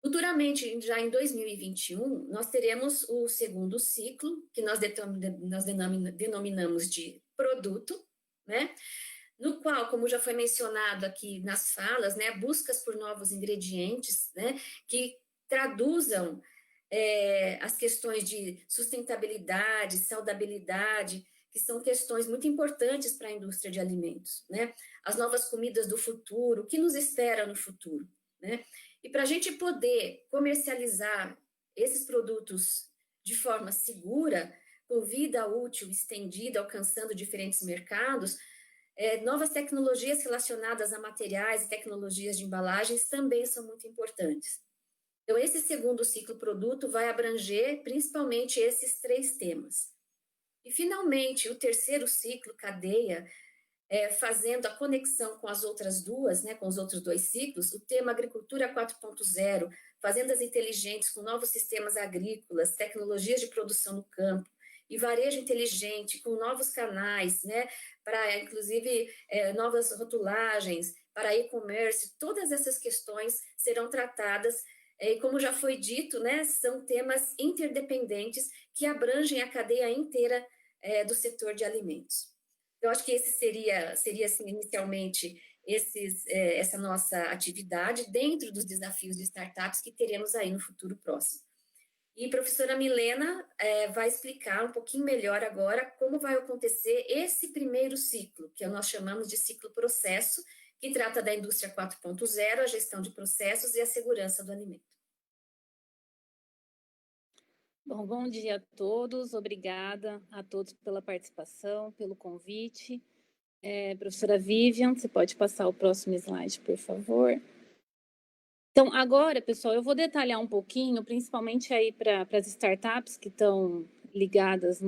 Futuramente, já em 2021, nós teremos o segundo ciclo, que nós denominamos de produto, né? No qual, como já foi mencionado aqui nas falas, né, buscas por novos ingredientes, né, que traduzam as questões de sustentabilidade, saudabilidade, que são questões muito importantes para a indústria de alimentos, né? As novas comidas do futuro, o que nos espera no futuro, né? E para a gente poder comercializar esses produtos de forma segura, com vida útil estendida, alcançando diferentes mercados, novas tecnologias relacionadas a materiais e tecnologias de embalagens também são muito importantes. Então, esse segundo ciclo produto vai abranger principalmente esses 3 temas. E, finalmente, o terceiro ciclo, cadeia, fazendo a conexão com as outras duas, né, com os outros 2 ciclos, o tema agricultura 4.0, fazendas inteligentes com novos sistemas agrícolas, tecnologias de produção no campo, e varejo inteligente com novos canais, né, para, inclusive, novas rotulagens, para e-commerce, todas essas questões serão tratadas, e como já foi dito, né, são temas interdependentes que abrangem a cadeia inteira do setor de alimentos. Eu acho que esse seria assim, inicialmente, essa nossa atividade dentro dos desafios de startups que teremos aí no futuro próximo. E a professora Milena vai explicar um pouquinho melhor agora como vai acontecer esse primeiro ciclo, que nós chamamos de ciclo processo, que trata da indústria 4.0, a gestão de processos e a segurança do alimento. Bom dia a todos, obrigada a todos pela participação, pelo convite. Professora Vivian, você pode passar o próximo slide, por favor. Então, agora, pessoal, eu vou detalhar um pouquinho, principalmente aí para as startups que estão ligadas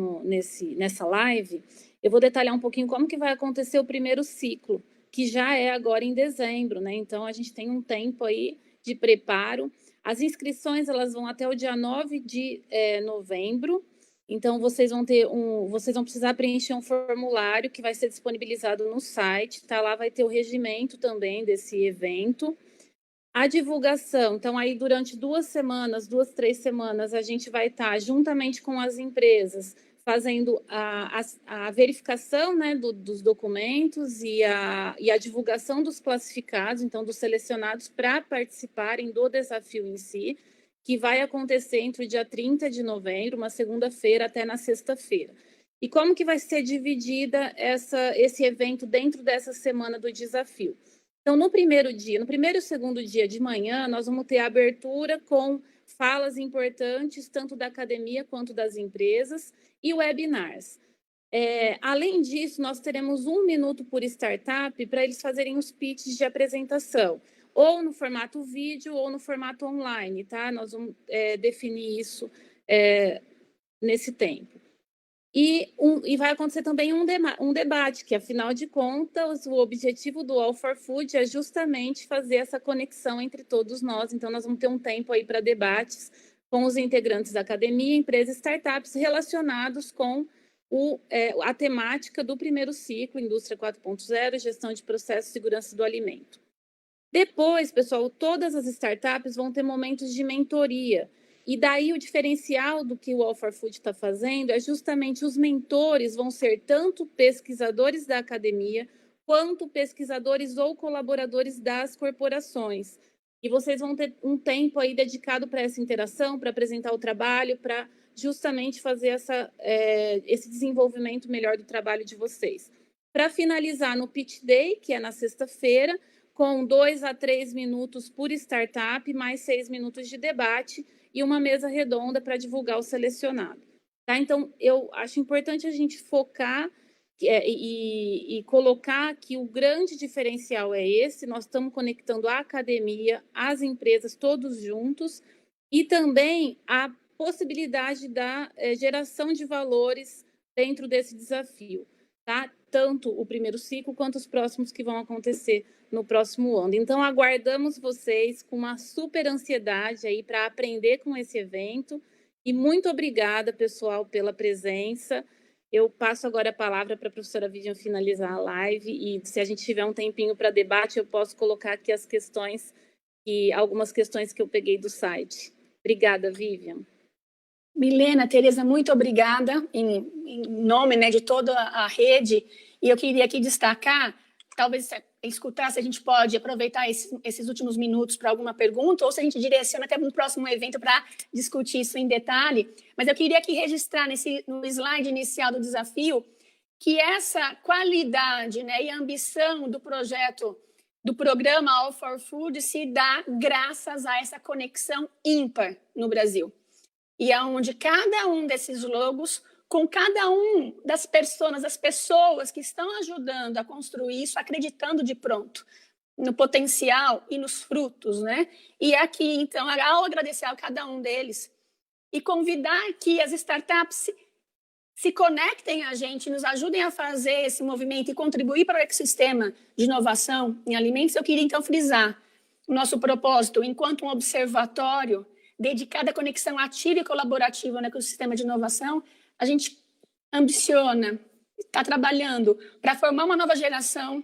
nessa live, eu vou detalhar um pouquinho como que vai acontecer o primeiro ciclo, que já é agora em dezembro, né? Então, a gente tem um tempo aí de preparo. As inscrições, elas vão até o dia 9 de novembro, então vocês vão precisar preencher um formulário que vai ser disponibilizado no site, tá? Lá vai ter o regimento também desse evento. A divulgação, então aí durante 2, 3 semanas, a gente vai estar juntamente com as empresas fazendo a verificação, né, dos documentos e a divulgação dos classificados, então dos selecionados para participarem do desafio em si, que vai acontecer entre o dia 30 de novembro, uma segunda-feira, até na sexta-feira. E como que vai ser dividida esse evento dentro dessa semana do desafio? Então, no primeiro e segundo dia de manhã, nós vamos ter a abertura com falas importantes, tanto da academia quanto das empresas, e webinars. Além disso, nós teremos 1 minuto por startup para eles fazerem os pitches de apresentação, ou no formato vídeo ou no formato online, tá? Nós vamos definir isso nesse tempo. E vai acontecer também um debate, que, afinal de contas, o objetivo do All for Food é justamente fazer essa conexão entre todos nós. Então, nós vamos ter um tempo aí para debates com os integrantes da academia, empresas e startups relacionados com a temática do primeiro ciclo, Indústria 4.0, Gestão de Processo e Segurança do Alimento. Depois, pessoal, todas as startups vão ter momentos de mentoria. E daí o diferencial do que o All for Food está fazendo é justamente os mentores vão ser tanto pesquisadores da academia, quanto pesquisadores ou colaboradores das corporações. E vocês vão ter um tempo aí dedicado para essa interação, para apresentar o trabalho, para justamente fazer esse desenvolvimento melhor do trabalho de vocês. Para finalizar no Pitch Day, que é na sexta-feira, com 2 a 3 minutos por startup, mais 6 minutos de debate, e uma mesa redonda para divulgar o selecionado. Tá? Então, eu acho importante a gente focar e colocar que o grande diferencial é esse, nós estamos conectando a academia, as empresas, todos juntos, e também a possibilidade da geração de valores dentro desse desafio. Tá? Tanto o primeiro ciclo, quanto os próximos que vão acontecer no próximo ano. Então, aguardamos vocês com uma super ansiedade aí para aprender com esse evento. E muito obrigada, pessoal, pela presença. Eu passo agora a palavra para a professora Vivian finalizar a live. E se a gente tiver um tempinho para debate, eu posso colocar aqui algumas questões que eu peguei do site. Obrigada, Vivian. Milena, Tereza, muito obrigada em nome, né, de toda a rede. E eu queria aqui destacar, talvez escutar se a gente pode aproveitar esses últimos minutos para alguma pergunta, ou se a gente direciona até um próximo evento para discutir isso em detalhe. Mas eu queria aqui registrar no slide inicial do desafio que essa qualidade, né, e ambição do projeto, do programa All for Food se dá graças a essa conexão ímpar no Brasil. E é onde cada um desses logos, com cada um das pessoas que estão ajudando a construir isso, acreditando de pronto no potencial e nos frutos, né? E aqui, então, ao agradecer a cada um deles e convidar que as startups se conectem a gente, nos ajudem a fazer esse movimento e contribuir para o ecossistema de inovação em alimentos, eu queria, então, frisar o nosso propósito enquanto um observatório dedicado à conexão ativa e colaborativa no ecossistema de inovação. A gente ambiciona, está trabalhando para formar uma nova geração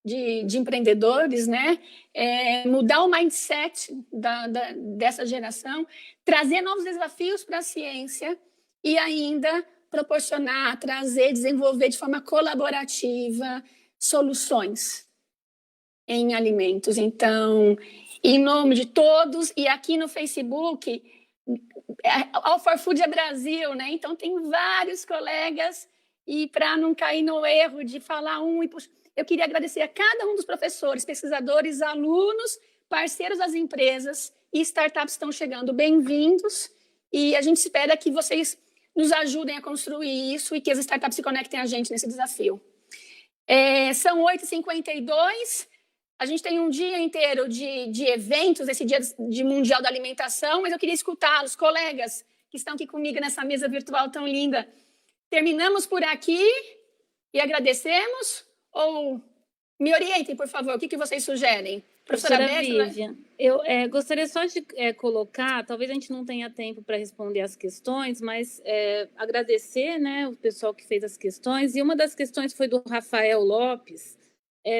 de empreendedores, né? Mudar o mindset dessa geração, trazer novos desafios para a ciência e ainda proporcionar, trazer, desenvolver de forma colaborativa soluções em alimentos. Então, em nome de todos, e aqui no Facebook, All for Food é Brasil, né? Então tem vários colegas, e para não cair no erro de falar eu queria agradecer a cada um dos professores, pesquisadores, alunos, parceiros das empresas e startups que estão chegando. Bem-vindos, e a gente espera que vocês nos ajudem a construir isso e que as startups se conectem a gente nesse desafio. São 8h52. A gente tem um dia inteiro de eventos, esse dia de Mundial da Alimentação, mas eu queria escutá-los, colegas que estão aqui comigo nessa mesa virtual tão linda. Terminamos por aqui e agradecemos? Ou me orientem, por favor, o que vocês sugerem? Professora Vivian, eu gostaria só de colocar, talvez a gente não tenha tempo para responder as questões, mas agradecer, né, o pessoal que fez as questões, e uma das questões foi do Rafael Lopes,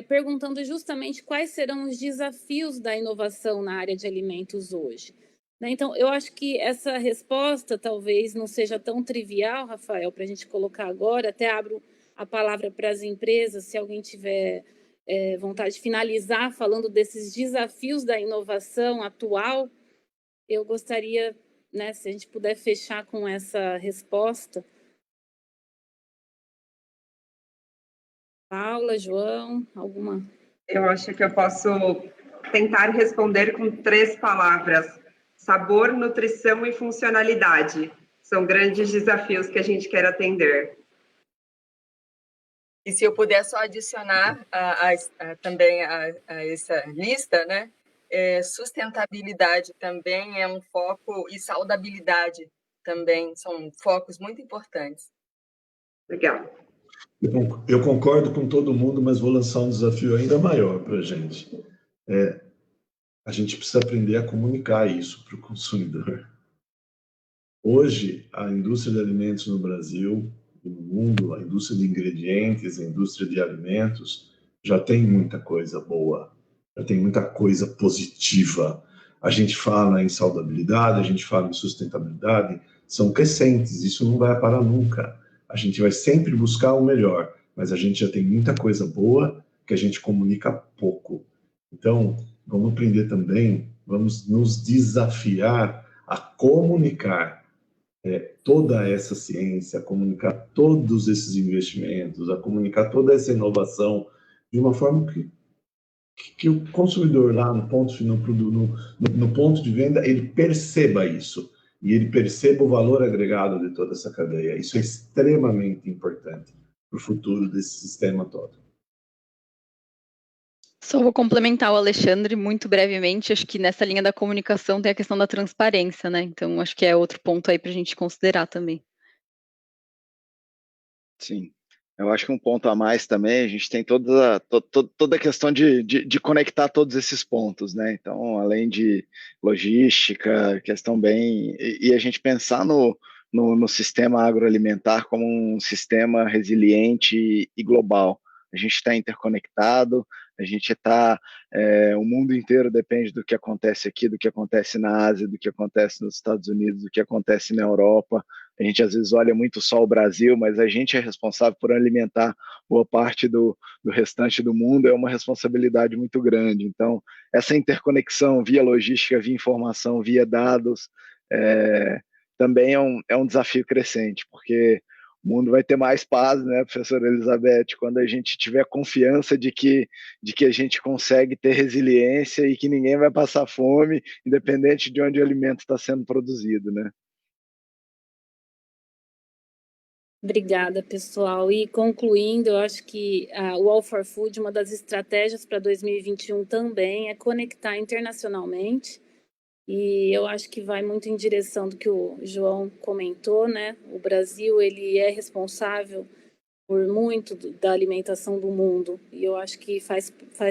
perguntando justamente quais serão os desafios da inovação na área de alimentos hoje. Né? Então, eu acho que essa resposta talvez não seja tão trivial, Rafael, para a gente colocar agora. Até abro a palavra para as empresas, se alguém tiver vontade de finalizar falando desses desafios da inovação atual. Eu gostaria, né, se a gente puder fechar com essa resposta. Paula, João, alguma? Eu acho que eu posso tentar responder com 3 palavras: sabor, nutrição e funcionalidade. São grandes desafios que a gente quer atender. E se eu puder só adicionar também a essa lista, né? Sustentabilidade também é um foco, e saudabilidade também são focos muito importantes. Legal. Eu concordo com todo mundo, mas vou lançar um desafio ainda maior para a gente. A gente precisa aprender a comunicar isso para o consumidor. Hoje, a indústria de alimentos no Brasil, no mundo, a indústria de ingredientes, a indústria de alimentos, já tem muita coisa boa, já tem muita coisa positiva. A gente fala em saudabilidade, a gente fala em sustentabilidade, são crescentes, isso não vai parar nunca. A gente vai sempre buscar o melhor, mas a gente já tem muita coisa boa que a gente comunica pouco. Então, vamos aprender também, vamos nos desafiar a comunicar toda essa ciência, a comunicar todos esses investimentos, a comunicar toda essa inovação de uma forma que o consumidor lá no ponto de venda, ele perceba isso, e ele perceba o valor agregado de toda essa cadeia. Isso é extremamente importante para o futuro desse sistema todo. Só vou complementar o Alexandre muito brevemente. Acho que nessa linha da comunicação tem a questão da transparência, né? Então, acho que é outro ponto aí para a gente considerar também. Sim, eu acho que um ponto a mais também, a gente tem toda a questão de conectar todos esses pontos, né? Então, além de logística, questão e a gente pensar no sistema agroalimentar como um sistema resiliente e global. A gente está interconectado, a gente está, o mundo inteiro depende do que acontece aqui, do que acontece na Ásia, do que acontece nos Estados Unidos, do que acontece na Europa. A gente às vezes olha muito só o Brasil, mas a gente é responsável por alimentar boa parte do restante do mundo, é uma responsabilidade muito grande. Então, essa interconexão via logística, via informação, via dados, também é um desafio crescente, porque o mundo vai ter mais paz, né, professora Elizabeth, quando a gente tiver confiança de que a gente consegue ter resiliência e que ninguém vai passar fome, independente de onde o alimento está sendo produzido, né? Obrigada, pessoal. E concluindo, eu acho que o All for Food, uma das estratégias para 2021 também é conectar internacionalmente. E eu acho que vai muito em direção do que o João comentou, né? O Brasil, ele é responsável por muito da alimentação do mundo. E eu acho que faz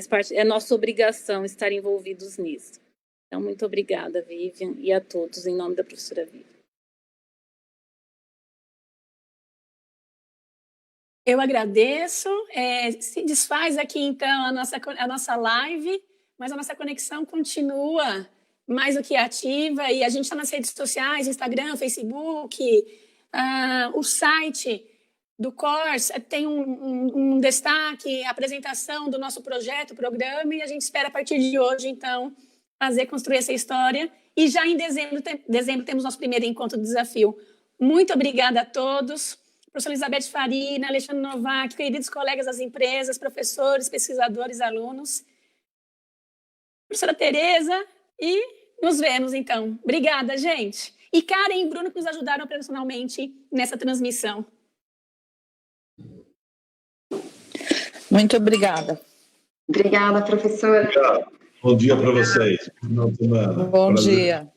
parte, é nossa obrigação estar envolvidos nisso. Então, muito obrigada, Vivian, e a todos, em nome da professora Vivian. Eu agradeço. Se desfaz aqui, então, a nossa live, mas a nossa conexão continua mais do que ativa, e a gente está nas redes sociais, Instagram, Facebook, o site do CORS tem um destaque, a apresentação do nosso projeto, programa, e a gente espera, a partir de hoje, então, construir essa história. E já em dezembro temos nosso primeiro encontro do desafio. Muito obrigada a todos. Professora Elizabeth Farina, Alexandre Novak, queridos colegas das empresas, professores, pesquisadores, alunos. Professora Tereza, e nos vemos, então. Obrigada, gente. E Karen e Bruno, que nos ajudaram profissionalmente nessa transmissão. Muito obrigada. Obrigada, professora. Bom dia para vocês. Bom dia.